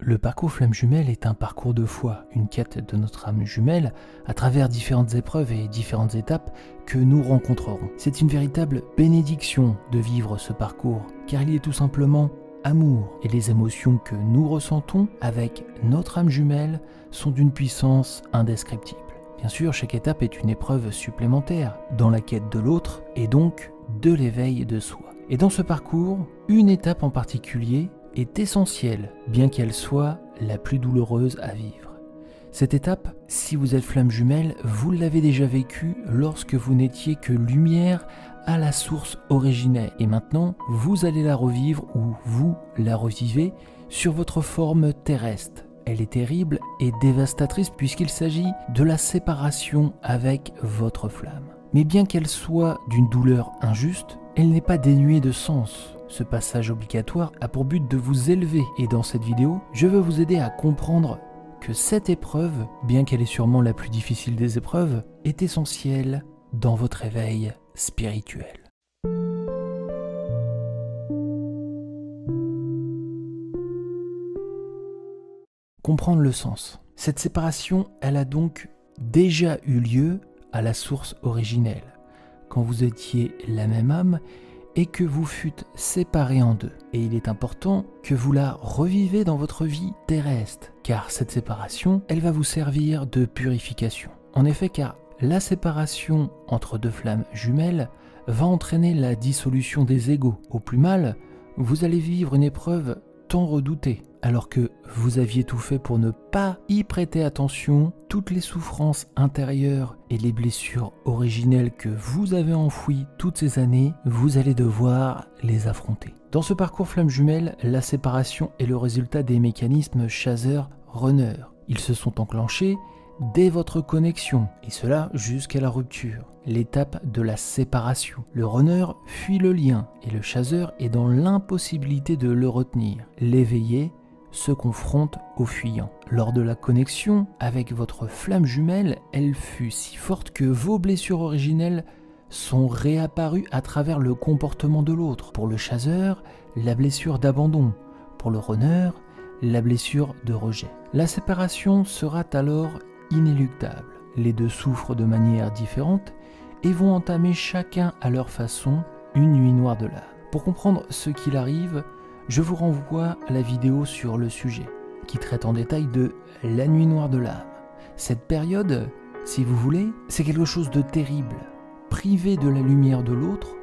Le parcours flamme jumelle est un parcours de foi, une quête de notre âme jumelle à travers différentes épreuves et différentes étapes que nous rencontrerons. C'est une véritable bénédiction de vivre ce parcours, car il est tout simplement amour. Et les émotions que nous ressentons avec notre âme jumelle sont d'une puissance indescriptible. Bien sûr, chaque étape est une épreuve supplémentaire dans la quête de l'autre et donc de l'éveil de soi. Et dans ce parcours, une étape en particulier est essentielle, bien qu'elle soit la plus douloureuse à vivre. Cette étape, si vous êtes flamme jumelle, vous l'avez déjà vécue lorsque vous n'étiez que lumière à la source originelle. Et maintenant, vous allez la revivre ou vous la revivez sur votre forme terrestre. Elle est terrible et dévastatrice puisqu'il s'agit de la séparation avec votre flamme. Mais bien qu'elle soit d'une douleur injuste, elle n'est pas dénuée de sens. Ce passage obligatoire a pour but de vous élever et dans cette vidéo, je veux vous aider à comprendre que cette épreuve, bien qu'elle est sûrement la plus difficile des épreuves, est essentielle dans votre éveil spirituel. Comprendre le sens. Cette séparation, elle a donc déjà eu lieu à la source originelle, quand vous étiez la même âme et que vous fûtes séparés en deux. Et il est important que vous la revivez dans votre vie terrestre, car cette séparation, elle va vous servir de purification. En effet, car la séparation entre deux flammes jumelles va entraîner la dissolution des égos. Au plus mal, vous allez vivre une épreuve tant redoutée, alors que vous aviez tout fait pour ne pas y prêter attention. Toutes les souffrances intérieures et les blessures originelles que vous avez enfouies toutes ces années, vous allez devoir les affronter. Dans ce parcours flamme jumelle, la séparation est le résultat des mécanismes chasseur-runner. Ils se sont enclenchés dès votre connexion, et cela jusqu'à la rupture, l'étape de la séparation. Le runner fuit le lien, et le chasseur est dans l'impossibilité de le retenir. L'éveillé se confronte au fuyant. Lors de la connexion avec votre flamme jumelle, elle fut si forte que vos blessures originelles sont réapparues à travers le comportement de l'autre. Pour le chasseur, la blessure d'abandon. Pour le runner, la blessure de rejet. La séparation sera alors inéluctable. Les deux souffrent de manière différente et vont entamer chacun à leur façon une nuit noire de l'âme. Pour comprendre ce qu'il arrive, je vous renvoie à la vidéo sur le sujet, qui traite en détail de la nuit noire de l'âme. Cette période, si vous voulez, c'est quelque chose de terrible. Privé de la lumière de l'autre,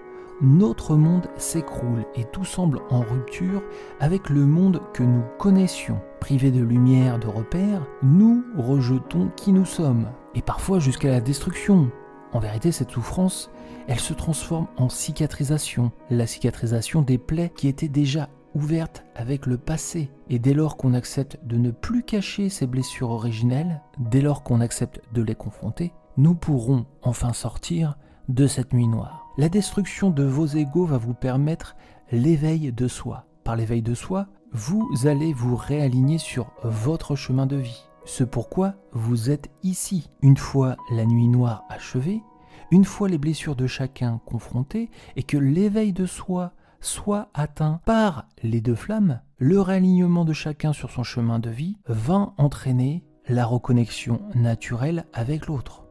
notre monde s'écroule et tout semble en rupture avec le monde que nous connaissions. Privé de lumière de repères, nous rejetons qui nous sommes, et parfois jusqu'à la destruction. En vérité, cette souffrance, elle se transforme en cicatrisation, la cicatrisation des plaies qui étaient déjà ouvertes avec le passé. Et dès lors qu'on accepte de ne plus cacher ces blessures originelles, dès lors qu'on accepte de les confronter, nous pourrons enfin sortir de cette nuit noire. La destruction de vos égos va vous permettre l'éveil de soi. Par l'éveil de soi, vous allez vous réaligner sur votre chemin de vie. Ce pourquoi vous êtes ici. Une fois la nuit noire achevée, une fois les blessures de chacun confrontées et que l'éveil de soi soit atteint par les deux flammes, le réalignement de chacun sur son chemin de vie va entraîner la reconnexion naturelle avec l'autre,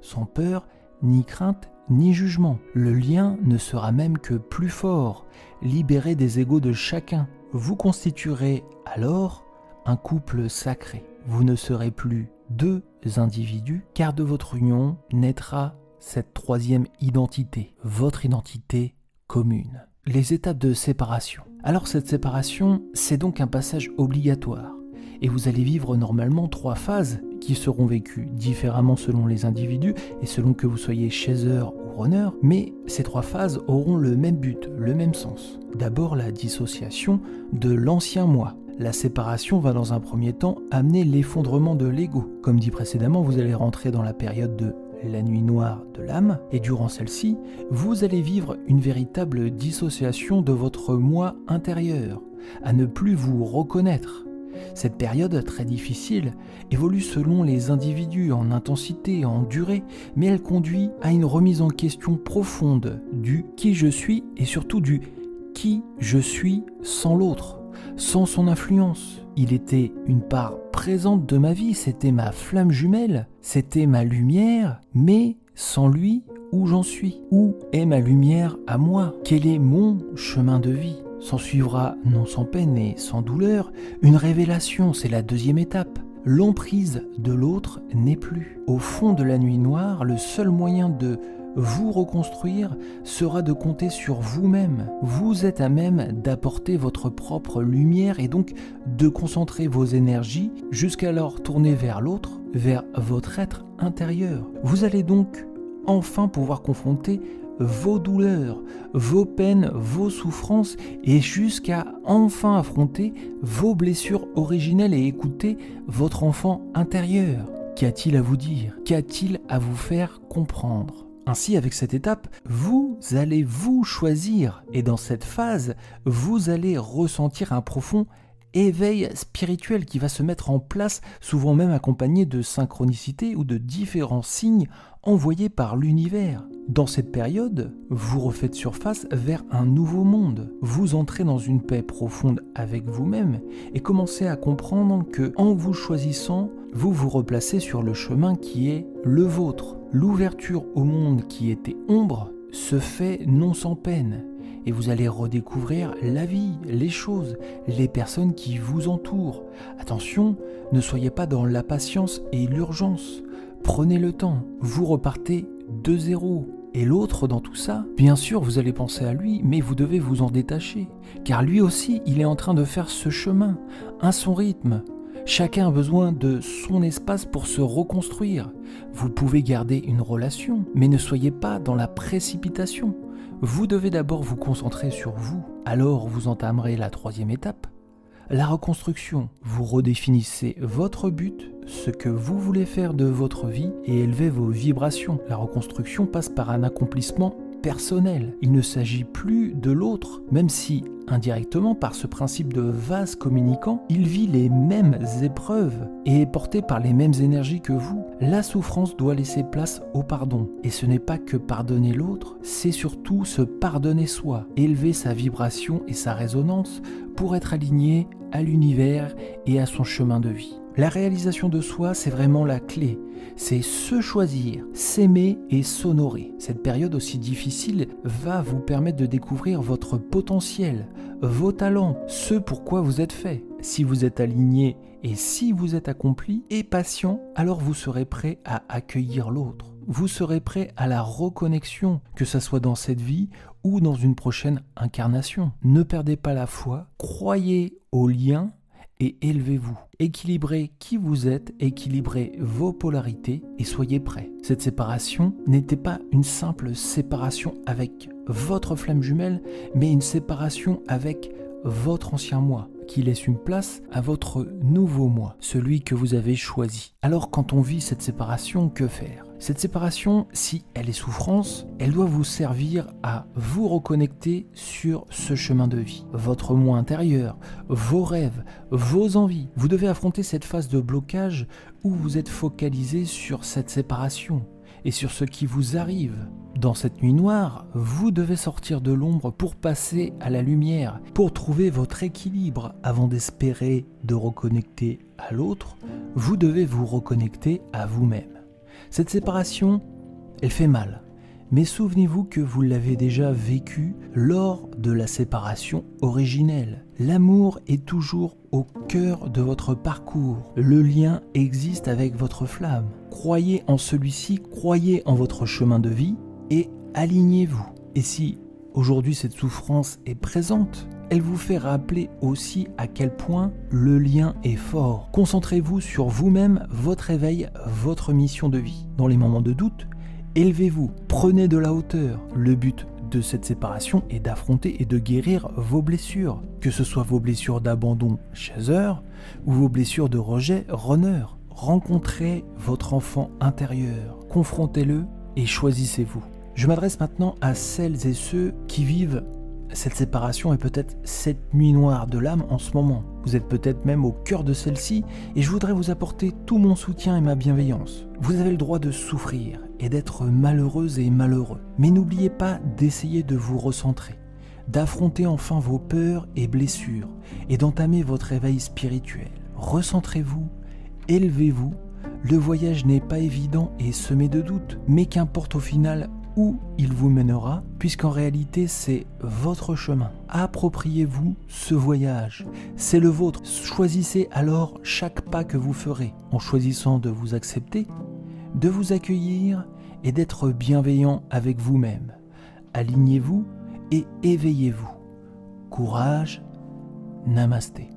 sans peur, ni crainte, ni jugement. Le lien ne sera même que plus fort, libéré des égos de chacun. Vous constituerez alors un couple sacré. Vous ne serez plus deux individus, car de votre union naîtra cette troisième identité, votre identité commune. Les étapes de séparation. Alors cette séparation, c'est donc un passage obligatoire. Et vous allez vivre normalement 3 phases qui seront vécues différemment selon les individus et selon que vous soyez chaser ou runner, mais ces 3 phases auront le même but, le même sens. D'abord la dissociation de l'ancien moi. La séparation va dans un premier temps amener l'effondrement de l'ego. Comme dit précédemment, vous allez rentrer dans la période de la nuit noire de l'âme, et durant celle-ci, vous allez vivre une véritable dissociation de votre moi intérieur, à ne plus vous reconnaître. Cette période très difficile évolue selon les individus en intensité, en durée, mais elle conduit à une remise en question profonde du qui je suis et surtout du qui je suis sans l'autre. sans son influence. Il était une part présente de ma vie, c'était ma flamme jumelle, c'était ma lumière, mais sans lui, où j'en suis? Où est ma lumière à moi? Quel est mon chemin de vie? S'en suivra, non sans peine et sans douleur, une révélation, c'est la deuxième étape. L'emprise de l'autre n'est plus. Au fond de la nuit noire, le seul moyen de vous reconstruire sera de compter sur vous-même. Vous êtes à même d'apporter votre propre lumière et donc de concentrer vos énergies jusqu'alors tournées vers l'autre, vers votre être intérieur. Vous allez donc enfin pouvoir confronter vos douleurs, vos peines, vos souffrances et jusqu'à enfin affronter vos blessures originelles et écouter votre enfant intérieur. Qu'a-t-il à vous dire? Qu'a-t-il à vous faire comprendre? Ainsi, avec cette étape, vous allez vous choisir et dans cette phase, vous allez ressentir un profond éveil spirituel qui va se mettre en place, souvent même accompagné de synchronicité ou de différents signes envoyés par l'univers. Dans cette période, vous refaites surface vers un nouveau monde. Vous entrez dans une paix profonde avec vous-même et commencez à comprendre que, en vous choisissant, vous vous replacez sur le chemin qui est le vôtre. L'ouverture au monde qui était ombre se fait non sans peine. Et vous allez redécouvrir la vie, les choses, les personnes qui vous entourent. Attention, ne soyez pas dans l'impatience et l'urgence. Prenez le temps, vous repartez de zéro. Et l'autre dans tout ça, bien sûr vous allez penser à lui, mais vous devez vous en détacher. Car lui aussi, il est en train de faire ce chemin, à son rythme. Chacun a besoin de son espace pour se reconstruire. Vous pouvez garder une relation, mais ne soyez pas dans la précipitation. Vous devez d'abord vous concentrer sur vous. Alors vous entamerez la troisième étape, la reconstruction. Vous redéfinissez votre but, ce que vous voulez faire de votre vie et élevez vos vibrations. La reconstruction passe par un accomplissement personnel. Il ne s'agit plus de l'autre, même si indirectement, par ce principe de vase communicant, il vit les mêmes épreuves et est porté par les mêmes énergies que vous. La souffrance doit laisser place au pardon. Et ce n'est pas que pardonner l'autre, c'est surtout se pardonner soi, élever sa vibration et sa résonance pour être aligné à l'univers et à son chemin de vie. La réalisation de soi, c'est vraiment la clé. C'est se choisir, s'aimer et s'honorer. Cette période aussi difficile va vous permettre de découvrir votre potentiel, vos talents, ce pourquoi vous êtes fait. Si vous êtes aligné et si vous êtes accompli et patient, alors vous serez prêt à accueillir l'autre. Vous serez prêt à la reconnexion, que ce soit dans cette vie ou dans une prochaine incarnation. Ne perdez pas la foi, croyez au lien et élevez-vous. Équilibrez qui vous êtes, équilibrez vos polarités et soyez prêts. Cette séparation n'était pas une simple séparation avec votre flamme jumelle, mais une séparation avec votre ancien moi, qui laisse une place à votre nouveau moi, celui que vous avez choisi. Alors quand on vit cette séparation, que faire? Cette séparation, si elle est souffrance, elle doit vous servir à vous reconnecter sur ce chemin de vie. Votre moi intérieur, vos rêves, vos envies. Vous devez affronter cette phase de blocage où vous êtes focalisé sur cette séparation et sur ce qui vous arrive. Dans cette nuit noire, vous devez sortir de l'ombre pour passer à la lumière, pour trouver votre équilibre avant d'espérer de reconnecter à l'autre. Vous devez vous reconnecter à vous-même. Cette séparation, elle fait mal. Mais souvenez-vous que vous l'avez déjà vécu lors de la séparation originelle. L'amour est toujours au cœur de votre parcours. Le lien existe avec votre flamme. Croyez en celui-ci, croyez en votre chemin de vie et alignez-vous. Et si aujourd'hui cette souffrance est présente, elle vous fait rappeler aussi à quel point le lien est fort. Concentrez-vous sur vous-même, votre éveil, votre mission de vie. Dans les moments de doute, élevez-vous, prenez de la hauteur. Le but de cette séparation est d'affronter et de guérir vos blessures, que ce soit vos blessures d'abandon, chaser, ou vos blessures de rejet, runner. Rencontrez votre enfant intérieur, confrontez-le et choisissez-vous. Je m'adresse maintenant à celles et ceux qui vivent cette séparation et peut-être cette nuit noire de l'âme en ce moment. Vous êtes peut-être même au cœur de celle-ci et je voudrais vous apporter tout mon soutien et ma bienveillance. Vous avez le droit de souffrir et d'être malheureuse et malheureux. Mais n'oubliez pas d'essayer de vous recentrer, d'affronter enfin vos peurs et blessures et d'entamer votre éveil spirituel. Recentrez-vous, élevez-vous. Le voyage n'est pas évident et semé de doutes, mais qu'importe au final où il vous mènera, puisqu'en réalité c'est votre chemin. Appropriez-vous ce voyage, c'est le vôtre. Choisissez alors chaque pas que vous ferez, en choisissant de vous accepter, de vous accueillir et d'être bienveillant avec vous-même. Alignez-vous et éveillez-vous. Courage, namasté.